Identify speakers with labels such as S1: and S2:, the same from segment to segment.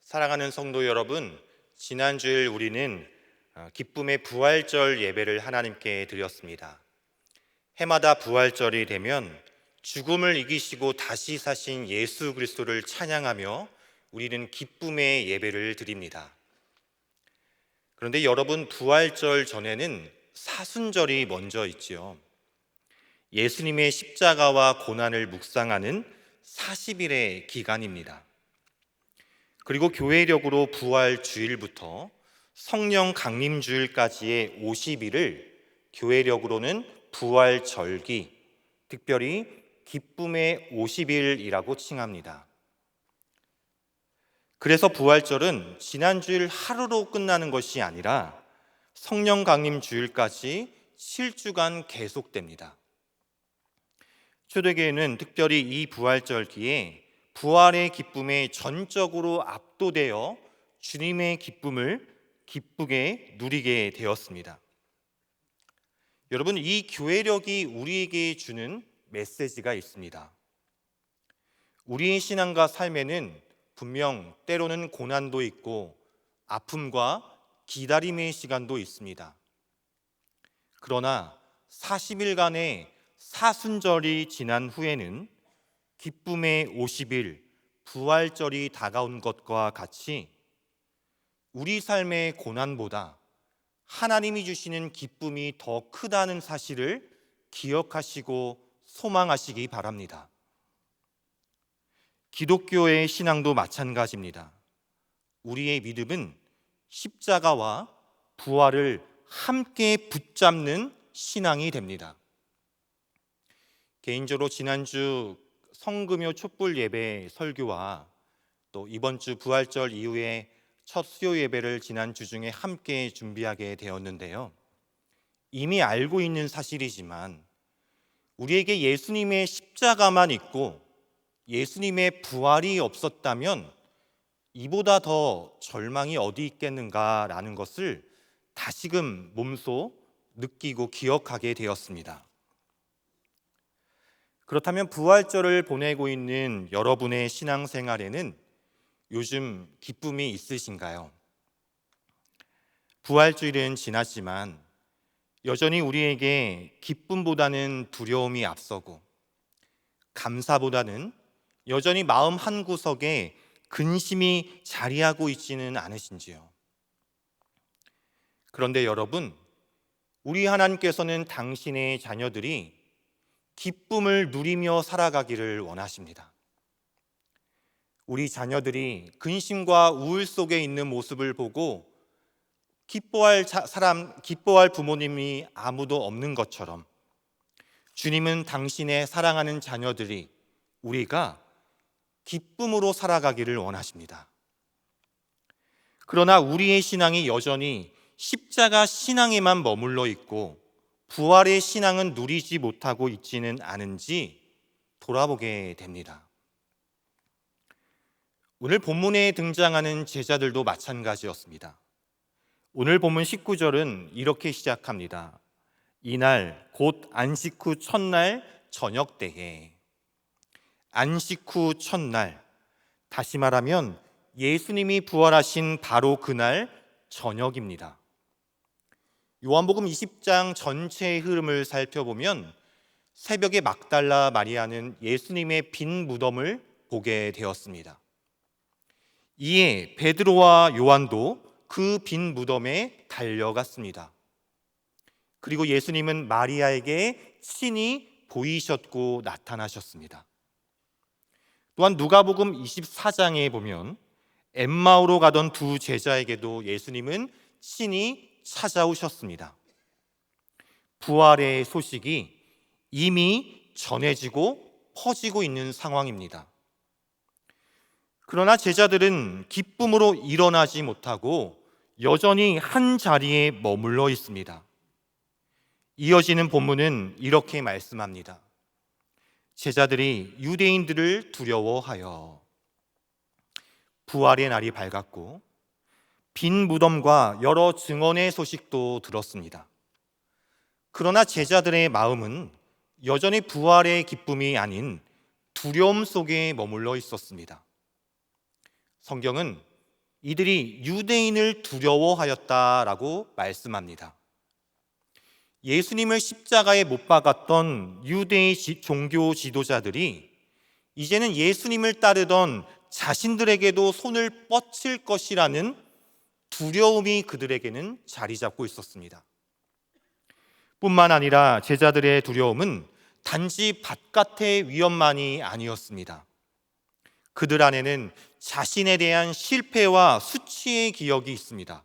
S1: 사랑하는 성도 여러분, 지난주일 우리는 기쁨의 부활절 예배를 하나님께 드렸습니다. 해마다 부활절이 되면 죽음을 이기시고 다시 사신 예수 그리스도를 찬양하며 우리는 기쁨의 예배를 드립니다. 그런데 여러분, 부활절 전에는 사순절이 먼저 있지요. 예수님의 십자가와 고난을 묵상하는 40일의 기간입니다. 그리고 교회력으로 부활 주일부터 성령 강림 주일까지의 50일을 교회력으로는 부활 절기, 특별히 기쁨의 50일이라고 칭합니다. 그래서 부활절은 지난주일 하루로 끝나는 것이 아니라 성령 강림 주일까지 7주간 계속됩니다. 초대교회는 특별히 이 부활절기에 부활의 기쁨에 전적으로 압도되어 주님의 기쁨을 기쁘게 누리게 되었습니다. 여러분, 이 교회력이 우리에게 주는 메시지가 있습니다. 우리의 신앙과 삶에는 분명 때로는 고난도 있고 아픔과 기다림의 시간도 있습니다. 그러나 40일간의 사순절이 지난 후에는 기쁨의 50일, 부활절이 다가온 것과 같이 우리 삶의 고난보다 하나님이 주시는 기쁨이 더 크다는 사실을 기억하시고 소망하시기 바랍니다. 기독교의 신앙도 마찬가지입니다. 우리의 믿음은 십자가와 부활을 함께 붙잡는 신앙이 됩니다. 개인적으로 지난주 성금요 촛불 예배 설교와 또 이번 주 부활절 이후에 첫 수요 예배를 지난주 중에 함께 준비하게 되었는데요. 이미 알고 있는 사실이지만 우리에게 예수님의 십자가만 있고 예수님의 부활이 없었다면 이보다 더 절망이 어디 있겠는가라는 것을 다시금 몸소 느끼고 기억하게 되었습니다. 그렇다면 부활절을 보내고 있는 여러분의 신앙생활에는 요즘 기쁨이 있으신가요? 부활주일은 지났지만 여전히 우리에게 기쁨보다는 두려움이 앞서고 감사보다는 여전히 마음 한구석에 근심이 자리하고 있지는 않으신지요? 그런데 여러분, 우리 하나님께서는 당신의 자녀들이 기쁨을 누리며 살아가기를 원하십니다. 우리 자녀들이 근심과 우울 속에 있는 모습을 보고 기뻐할 부모님이 아무도 없는 것처럼 주님은 당신의 사랑하는 자녀들이 우리가 기쁨으로 살아가기를 원하십니다. 그러나 우리의 신앙이 여전히 십자가 신앙에만 머물러 있고 부활의 신앙은 누리지 못하고 있지는 않은지 돌아보게 됩니다. 오늘 본문에 등장하는 제자들도 마찬가지였습니다. 오늘 본문 19절은 이렇게 시작합니다. 이날 곧 안식 후 첫날 저녁 때에. 안식 후 첫날, 다시 말하면 예수님이 부활하신 바로 그날 저녁입니다. 요한복음 20장 전체의 흐름을 살펴보면 새벽에 막달라 마리아는 예수님의 빈 무덤을 보게 되었습니다. 이에 베드로와 요한도 그 빈 무덤에 달려갔습니다. 그리고 예수님은 마리아에게 친히 보이셨고 나타나셨습니다. 또한 누가복음 24장에 보면 엠마오로 가던 두 제자에게도 예수님은 친히 찾아오셨습니다. 부활의 소식이 이미 전해지고 퍼지고 있는 상황입니다. 그러나 제자들은 기쁨으로 일어나지 못하고 여전히 한 자리에 머물러 있습니다. 이어지는 본문은 이렇게 말씀합니다. 제자들이 유대인들을 두려워하여. 부활의 날이 밝았고 빈 무덤과 여러 증언의 소식도 들었습니다. 그러나 제자들의 마음은 여전히 부활의 기쁨이 아닌 두려움 속에 머물러 있었습니다. 성경은 이들이 유대인을 두려워하였다라고 말씀합니다. 예수님을 십자가에 못 박았던 유대의 종교 지도자들이 이제는 예수님을 따르던 자신들에게도 손을 뻗칠 것이라는 두려움이 그들에게는 자리 잡고 있었습니다. 뿐만 아니라 제자들의 두려움은 단지 바깥의 위험만이 아니었습니다. 그들 안에는 자신에 대한 실패와 수치의 기억이 있습니다.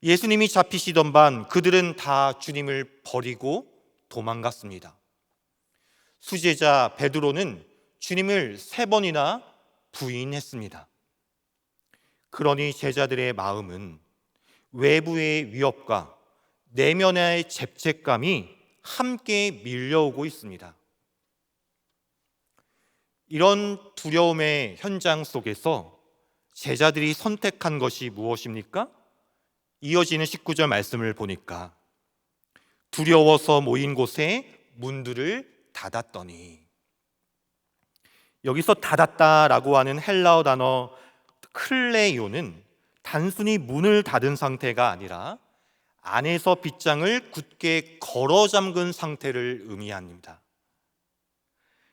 S1: 예수님이 잡히시던 반 그들은 다 주님을 버리고 도망갔습니다. 수제자 베드로는 주님을 3번이나 부인했습니다. 그러니 제자들의 마음은 외부의 위협과 내면의 죄책감이 함께 밀려오고 있습니다. 이런 두려움의 현장 속에서 제자들이 선택한 것이 무엇입니까? 이어지는 19절 말씀을 보니까 두려워서 모인 곳에 문들을 닫았더니, 여기서 닫았다라고 하는 헬라어 단어 클레이오는 단순히 문을 닫은 상태가 아니라 안에서 빗장을 굳게 걸어 잠근 상태를 의미합니다.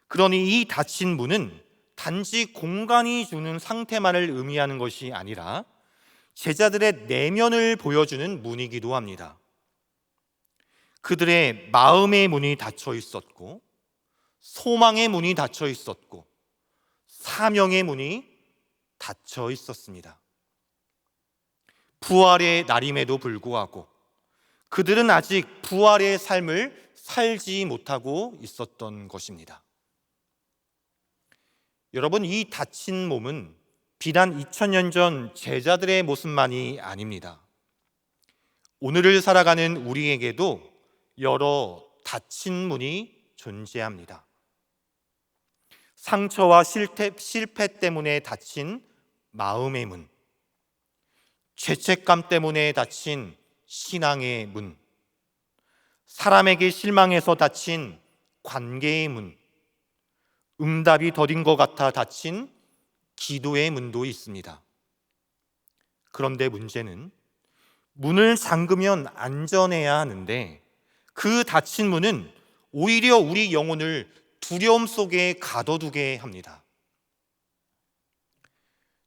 S1: 그러니 이 닫힌 문은 단지 공간이 주는 상태만을 의미하는 것이 아니라 제자들의 내면을 보여주는 문이기도 합니다. 그들의 마음의 문이 닫혀 있었고, 소망의 문이 닫혀 있었고, 사명의 문이 닫혀 있었습니다. 부활의 날임에도 불구하고 그들은 아직 부활의 삶을 살지 못하고 있었던 것입니다. 여러분, 이 닫힌 몸은 비단 2000년 전 제자들의 모습만이 아닙니다. 오늘을 살아가는 우리에게도 여러 닫힌 문이 존재합니다. 상처와 실패 때문에 닫힌 마음의 문, 죄책감 때문에 닫힌 신앙의 문, 사람에게 실망해서 닫힌 관계의 문, 응답이 더딘 것 같아 닫힌 기도의 문도 있습니다. 그런데 문제는 문을 잠그면 안전해야 하는데 그 닫힌 문은 오히려 우리 영혼을 두려움 속에 가둬두게 합니다.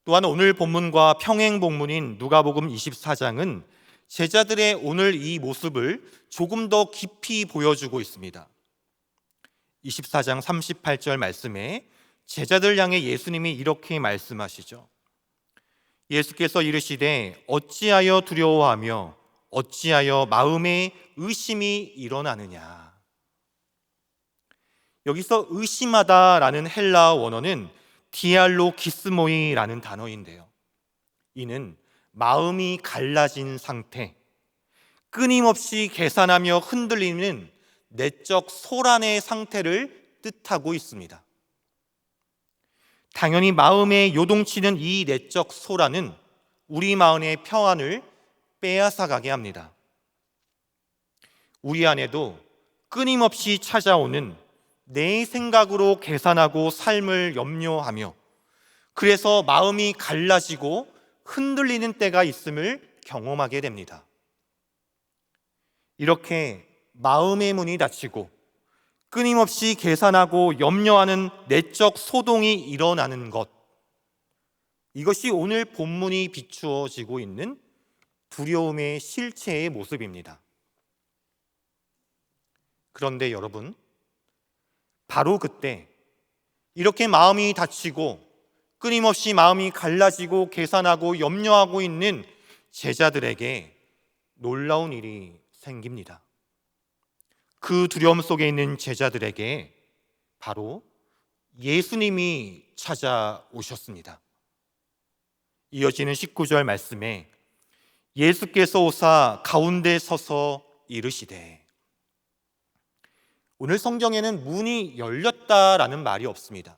S1: 또한 오늘 본문과 평행 본문인 누가복음 24장은 제자들의 오늘 이 모습을 조금 더 깊이 보여주고 있습니다. 24장 38절 말씀에 제자들 향해 예수님이 이렇게 말씀하시죠. 예수께서 이르시되 어찌하여 두려워하며 어찌하여 마음에 의심이 일어나느냐. 여기서 의심하다라는 헬라어 원어는 디알로기스모이라는 단어인데요, 이는 마음이 갈라진 상태, 끊임없이 계산하며 흔들리는 내적 소란의 상태를 뜻하고 있습니다. 당연히 마음에 요동치는 이 내적 소란은 우리 마음의 평안을 빼앗아가게 합니다. 우리 안에도 끊임없이 찾아오는 내 생각으로 계산하고 삶을 염려하며 그래서 마음이 갈라지고 흔들리는 때가 있음을 경험하게 됩니다. 이렇게 마음의 문이 닫히고 끊임없이 계산하고 염려하는 내적 소동이 일어나는 것, 이것이 오늘 본문이 비추어지고 있는 두려움의 실체의 모습입니다. 그런데 여러분, 바로 그때 이렇게 마음이 닫히고 끊임없이 마음이 갈라지고 계산하고 염려하고 있는 제자들에게 놀라운 일이 생깁니다. 그 두려움 속에 있는 제자들에게 바로 예수님이 찾아오셨습니다. 이어지는 19절 말씀에 예수께서 오사 가운데 서서 이르시되, 오늘 성경에는 문이 열렸다라는 말이 없습니다.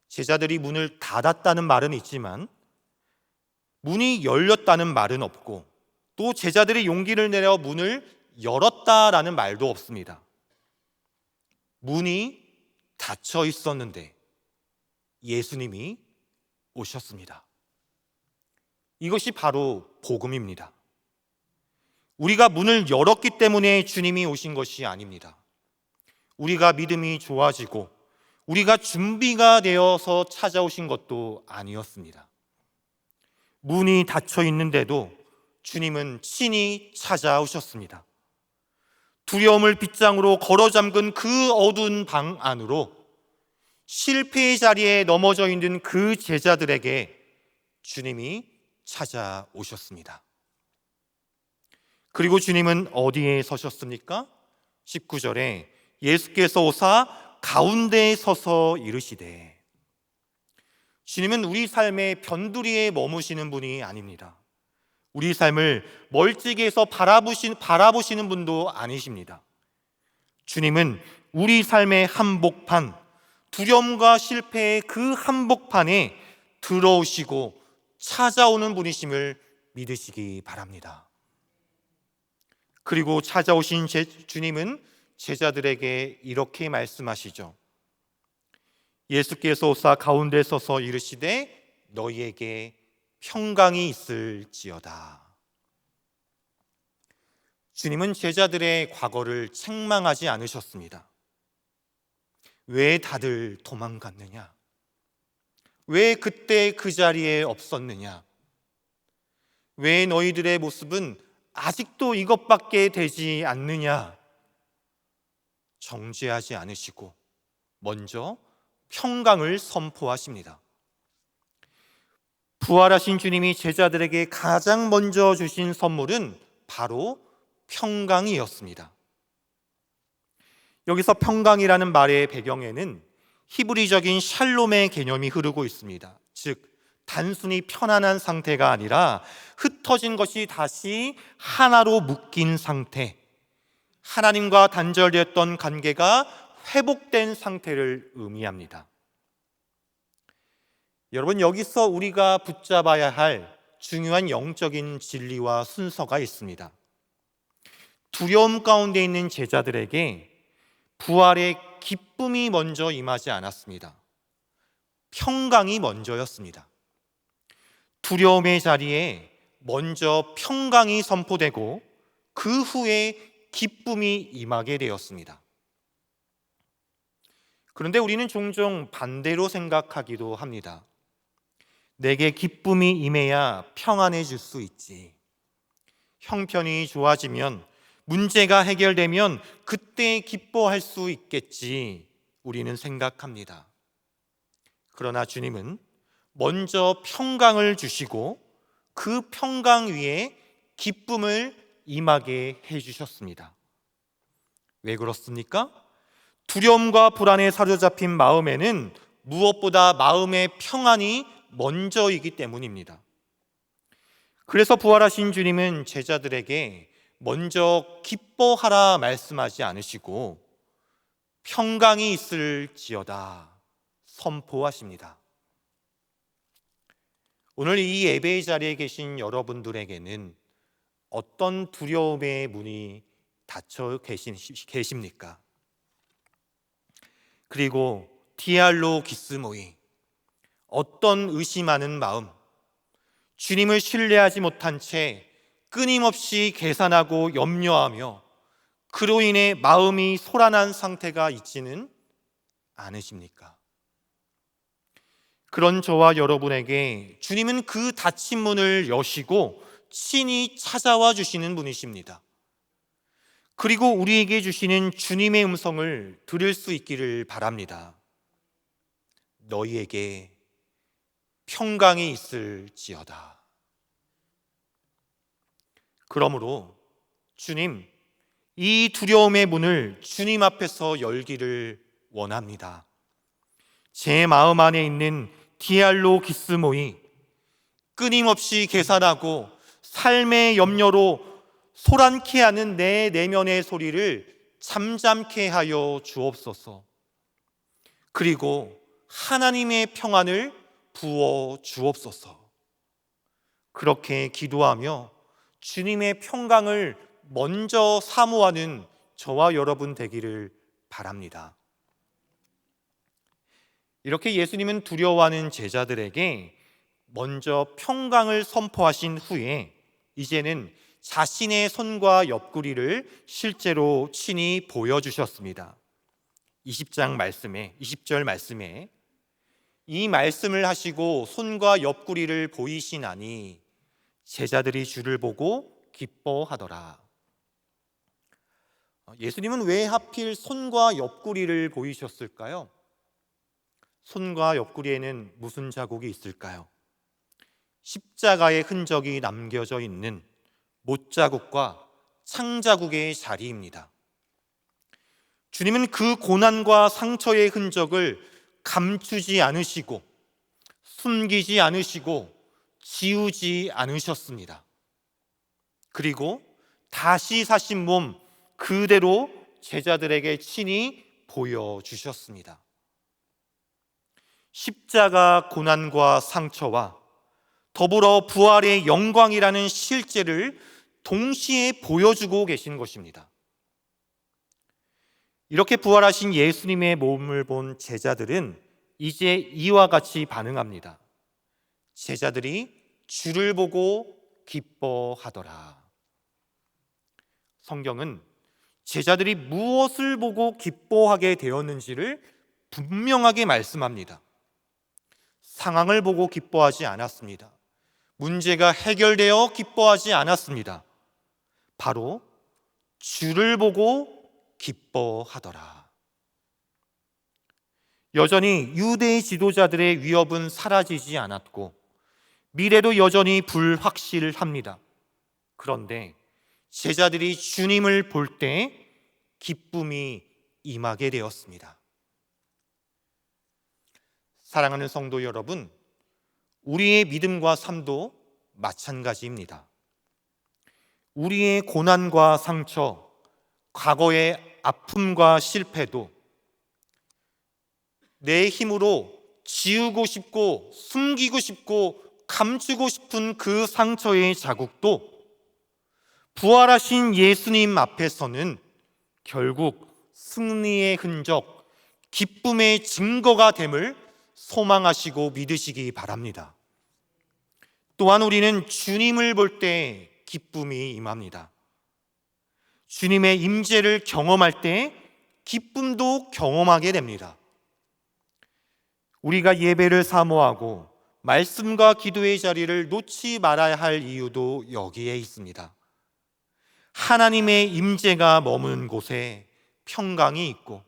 S1: 제자들이 문을 닫았다는 말은 있지만 문이 열렸다는 말은 없고, 또 제자들이 용기를 내려 문을 열었다라는 말도 없습니다. 문이 닫혀 있었는데 예수님이 오셨습니다. 이것이 바로 복음입니다. 우리가 문을 열었기 때문에 주님이 오신 것이 아닙니다. 우리가 믿음이 좋아지고 우리가 준비가 되어서 찾아오신 것도 아니었습니다. 문이 닫혀 있는데도 주님은 친히 찾아오셨습니다. 두려움을 빗장으로 걸어 잠근 그 어두운 방 안으로 실패의 자리에 넘어져 있는 그 제자들에게 주님이 찾아오셨습니다. 그리고 주님은 어디에 서셨습니까? 19절에 예수께서 오사 가운데에 서서 이르시되, 주님은 우리 삶의 변두리에 머무시는 분이 아닙니다. 우리 삶을 멀찍이에서 바라보시는 분도 아니십니다. 주님은 우리 삶의 한복판, 두려움과 실패의 그 한복판에 들어오시고 찾아오는 분이심을 믿으시기 바랍니다. 그리고 찾아오신 주님은 제자들에게 이렇게 말씀하시죠. 예수께서 오사 가운데 서서 이르시되 너희에게 평강이 있을지어다. 주님은 제자들의 과거를 책망하지 않으셨습니다. 왜 다들 도망갔느냐? 왜 그때 그 자리에 없었느냐? 왜 너희들의 모습은 아직도 이것밖에 되지 않느냐? 정죄하지 않으시고 먼저 평강을 선포하십니다. 부활하신 주님이 제자들에게 가장 먼저 주신 선물은 바로 평강이었습니다. 여기서 평강이라는 말의 배경에는 히브리적인 샬롬의 개념이 흐르고 있습니다. 즉 단순히 편안한 상태가 아니라 흩어진 것이 다시 하나로 묶인 상태, 하나님과 단절되었던 관계가 회복된 상태를 의미합니다. 여러분, 여기서 우리가 붙잡아야 할 중요한 영적인 진리와 순서가 있습니다. 두려움 가운데 있는 제자들에게 부활의 기쁨이 먼저 임하지 않았습니다. 평강이 먼저였습니다. 두려움의 자리에 먼저 평강이 선포되고 그 후에 기쁨이 임하게 되었습니다. 그런데 우리는 종종 반대로 생각하기도 합니다. 내게 기쁨이 임해야 평안해질 수 있지. 형편이 좋아지면, 문제가 해결되면 그때 기뻐할 수 있겠지. 우리는 생각합니다. 그러나 주님은 먼저 평강을 주시고 그 평강 위에 기쁨을 임하게 해주셨습니다. 왜 그렇습니까? 두려움과 불안에 사로잡힌 마음에는 무엇보다 마음의 평안이 먼저이기 때문입니다. 그래서 부활하신 주님은 제자들에게 먼저 기뻐하라 말씀하지 않으시고 평강이 있을지어다 선포하십니다. 오늘 이 예배의 자리에 계신 여러분들에게는 어떤 두려움의 문이 닫혀 계십니까? 그리고 디알로 기스모이, 어떤 의심하는 마음, 주님을 신뢰하지 못한 채 끊임없이 계산하고 염려하며 그로 인해 마음이 소란한 상태가 있지는 않으십니까? 그런 저와 여러분에게 주님은 그 닫힌 문을 여시고 친히 찾아와 주시는 분이십니다. 그리고 우리에게 주시는 주님의 음성을 들을 수 있기를 바랍니다. 너희에게 평강이 있을지어다. 그러므로 주님, 이 두려움의 문을 주님 앞에서 열기를 원합니다. 제 마음 안에 있는 디알로 기스모이, 끊임없이 계산하고 삶의 염려로 소란케 하는 내 내면의 소리를 잠잠케 하여 주옵소서. 그리고 하나님의 평안을 부어 주옵소서. 그렇게 기도하며 주님의 평강을 먼저 사모하는 저와 여러분 되기를 바랍니다. 이렇게 예수님은 두려워하는 제자들에게 먼저 평강을 선포하신 후에 이제는 자신의 손과 옆구리를 실제로 친히 보여주셨습니다. 20절 말씀에 이 말씀을 하시고 손과 옆구리를 보이시나니 제자들이 주를 보고 기뻐하더라. 예수님은 왜 하필 손과 옆구리를 보이셨을까요? 손과 옆구리에는 무슨 자국이 있을까요? 십자가의 흔적이 남겨져 있는 못자국과 창자국의 자리입니다. 주님은 그 고난과 상처의 흔적을 감추지 않으시고 숨기지 않으시고 지우지 않으셨습니다. 그리고 다시 사신 몸 그대로 제자들에게 친히 보여주셨습니다. 십자가 고난과 상처와 더불어 부활의 영광이라는 실제를 동시에 보여주고 계신 것입니다. 이렇게 부활하신 예수님의 몸을 본 제자들은 이제 이와 같이 반응합니다. 제자들이 주를 보고 기뻐하더라. 성경은 제자들이 무엇을 보고 기뻐하게 되었는지를 분명하게 말씀합니다. 상황을 보고 기뻐하지 않았습니다. 문제가 해결되어 기뻐하지 않았습니다. 바로 주를 보고 기뻐하더라. 여전히 유대의 지도자들의 위협은 사라지지 않았고 미래도 여전히 불확실합니다. 그런데 제자들이 주님을 볼 때 기쁨이 임하게 되었습니다. 사랑하는 성도 여러분, 우리의 믿음과 삶도 마찬가지입니다. 우리의 고난과 상처, 과거의 아픔과 실패도 내 힘으로 지우고 싶고 숨기고 싶고 감추고 싶은 그 상처의 자국도 부활하신 예수님 앞에서는 결국 승리의 흔적, 기쁨의 증거가 됨을 소망하시고 믿으시기 바랍니다. 또한 우리는 주님을 볼 때 기쁨이 임합니다. 주님의 임재를 경험할 때 기쁨도 경험하게 됩니다. 우리가 예배를 사모하고 말씀과 기도의 자리를 놓지 말아야 할 이유도 여기에 있습니다. 하나님의 임재가 머무는 곳에 평강이 있고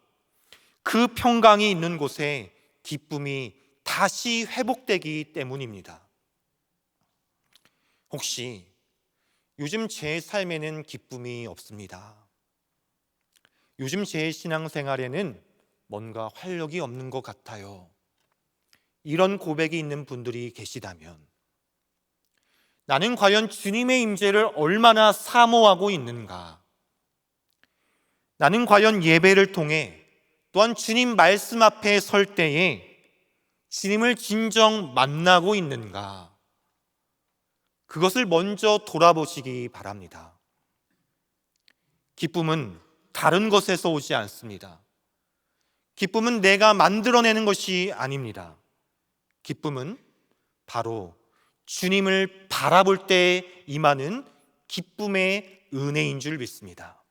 S1: 그 평강이 있는 곳에 기쁨이 다시 회복되기 때문입니다. 혹시 요즘 제 삶에는 기쁨이 없습니다. 요즘 제 신앙생활에는 뭔가 활력이 없는 것 같아요. 이런 고백이 있는 분들이 계시다면 나는 과연 주님의 임재를 얼마나 사모하고 있는가? 나는 과연 예배를 통해 또한 주님 말씀 앞에 설 때에 주님을 진정 만나고 있는가? 그것을 먼저 돌아보시기 바랍니다. 기쁨은 다른 것에서 오지 않습니다. 기쁨은 내가 만들어내는 것이 아닙니다. 기쁨은 바로 주님을 바라볼 때 임하는 기쁨의 은혜인 줄 믿습니다.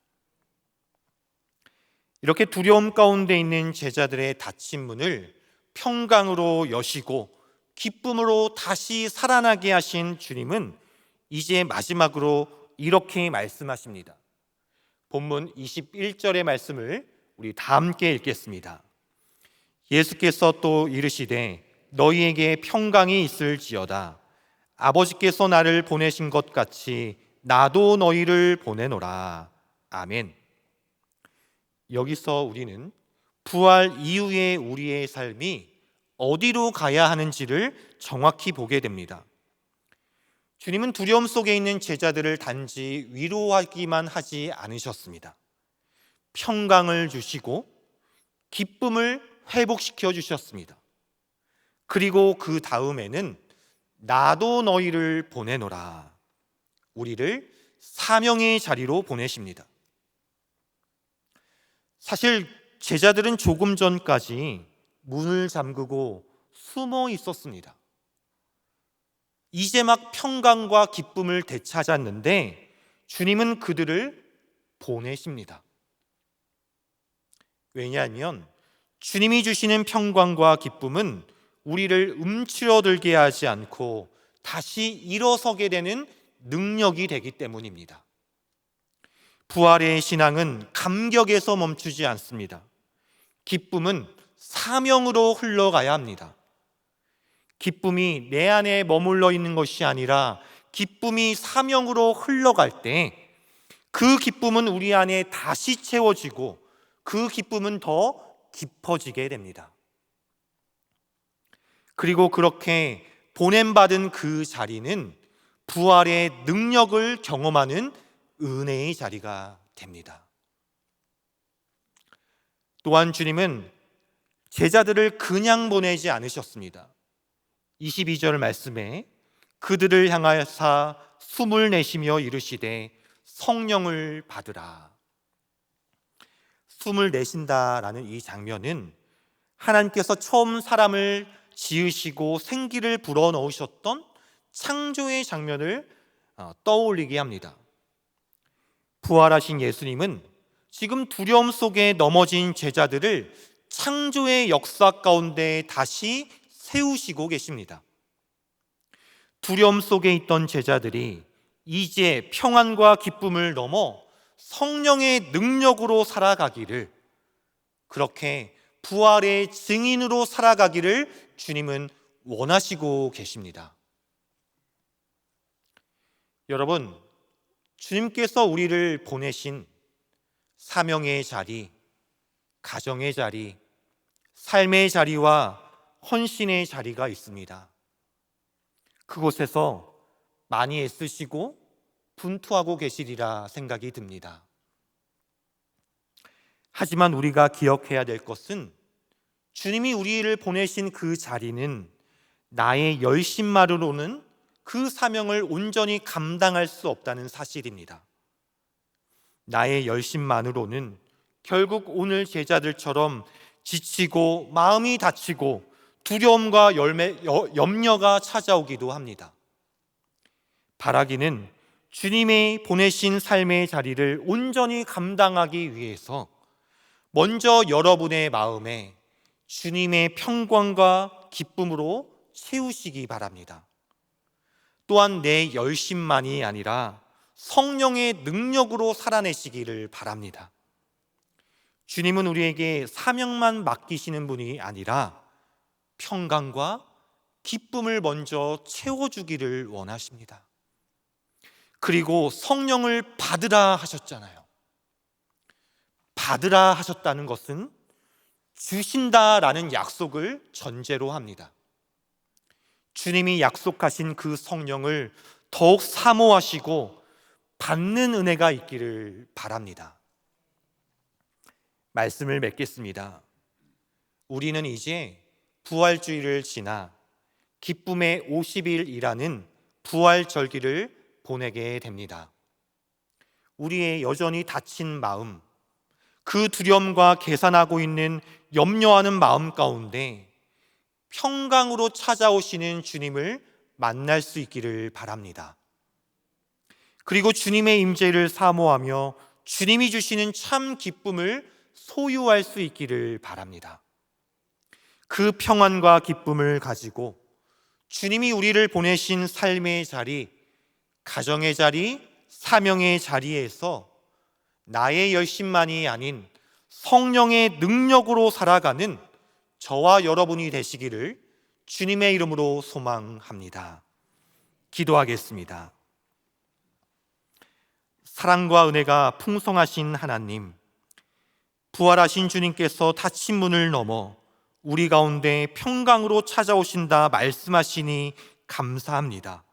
S1: 이렇게 두려움 가운데 있는 제자들의 닫힌 문을 평강으로 여시고 기쁨으로 다시 살아나게 하신 주님은 이제 마지막으로 이렇게 말씀하십니다. 본문 21절의 말씀을 우리 다 함께 읽겠습니다. 예수께서 또 이르시되 너희에게 평강이 있을지어다. 아버지께서 나를 보내신 것 같이 나도 너희를 보내노라. 아멘. 여기서 우리는 부활 이후의 우리의 삶이 어디로 가야 하는지를 정확히 보게 됩니다. 주님은 두려움 속에 있는 제자들을 단지 위로하기만 하지 않으셨습니다. 평강을 주시고 기쁨을 회복시켜 주셨습니다. 그리고 그 다음에는 나도 너희를 보내노라. 우리를 사명의 자리로 보내십니다. 사실 제자들은 조금 전까지 문을 잠그고 숨어 있었습니다. 이제 막 평강과 기쁨을 되찾았는데 주님은 그들을 보내십니다. 왜냐하면 주님이 주시는 평강과 기쁨은 우리를 움츠러들게 하지 않고 다시 일어서게 되는 능력이 되기 때문입니다. 부활의 신앙은 감격에서 멈추지 않습니다. 기쁨은 사명으로 흘러가야 합니다. 기쁨이 내 안에 머물러 있는 것이 아니라 기쁨이 사명으로 흘러갈 때 그 기쁨은 우리 안에 다시 채워지고 그 기쁨은 더 깊어지게 됩니다. 그리고 그렇게 보냄받은 그 자리는 부활의 능력을 경험하는 은혜의 자리가 됩니다. 또한 주님은 제자들을 그냥 보내지 않으셨습니다. 22절 말씀에 그들을 향하사 숨을 내쉬며 이르시되 성령을 받으라. 숨을 내쉰다라는 이 장면은 하나님께서 처음 사람을 지으시고 생기를 불어넣으셨던 창조의 장면을 떠올리게 합니다. 부활하신 예수님은 지금 두려움 속에 넘어진 제자들을 창조의 역사 가운데 다시 세우시고 계십니다. 두려움 속에 있던 제자들이 이제 평안과 기쁨을 넘어 성령의 능력으로 살아가기를, 그렇게 부활의 증인으로 살아가기를 주님은 원하시고 계십니다. 여러분, 주님께서 우리를 보내신 사명의 자리, 가정의 자리, 삶의 자리와 헌신의 자리가 있습니다. 그곳에서 많이 애쓰시고 분투하고 계시리라 생각이 듭니다. 하지만 우리가 기억해야 될 것은 주님이 우리를 보내신 그 자리는 나의 열심만으로는 그 사명을 온전히 감당할 수 없다는 사실입니다. 나의 열심만으로는 결국 오늘 제자들처럼 지치고 마음이 다치고 두려움과 염려가 찾아오기도 합니다. 바라기는 주님의 보내신 삶의 자리를 온전히 감당하기 위해서 먼저 여러분의 마음에 주님의 평강과 기쁨으로 채우시기 바랍니다. 또한 내 열심만이 아니라 성령의 능력으로 살아내시기를 바랍니다. 주님은 우리에게 사명만 맡기시는 분이 아니라 평강과 기쁨을 먼저 채워주기를 원하십니다. 그리고 성령을 받으라 하셨잖아요. 받으라 하셨다는 것은 주신다라는 약속을 전제로 합니다. 주님이 약속하신 그 성령을 더욱 사모하시고 받는 은혜가 있기를 바랍니다. 말씀을 맺겠습니다. 우리는 이제 부활주의를 지나 기쁨의 50일이라는 부활절기를 보내게 됩니다. 우리의 여전히 다친 마음, 그 두려움과 계산하고 있는 염려하는 마음 가운데 평강으로 찾아오시는 주님을 만날 수 있기를 바랍니다. 그리고 주님의 임재를 사모하며 주님이 주시는 참 기쁨을 소유할 수 있기를 바랍니다. 그 평안과 기쁨을 가지고 주님이 우리를 보내신 삶의 자리, 가정의 자리, 사명의 자리에서 나의 열심만이 아닌 성령의 능력으로 살아가는 저와 여러분이 되시기를 주님의 이름으로 소망합니다. 기도하겠습니다. 사랑과 은혜가 풍성하신 하나님, 부활하신 주님께서 닫힌 문을 넘어 우리 가운데 평강으로 찾아오신다 말씀하시니 감사합니다.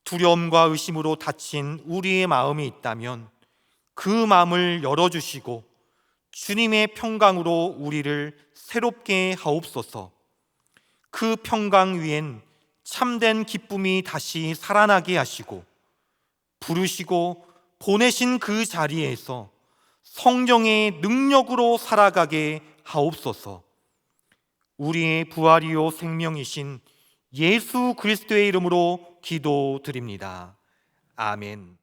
S1: 두려움과 의심으로 닫힌 우리의 마음이 있다면 그 마음을 열어주시고 주님의 평강으로 우리를 새롭게 하옵소서. 그 평강 위엔 참된 기쁨이 다시 살아나게 하시고 부르시고 보내신 그 자리에서 성령의 능력으로 살아가게 하옵소서. 우리의 부활이요 생명이신 예수 그리스도의 이름으로 기도드립니다. 아멘.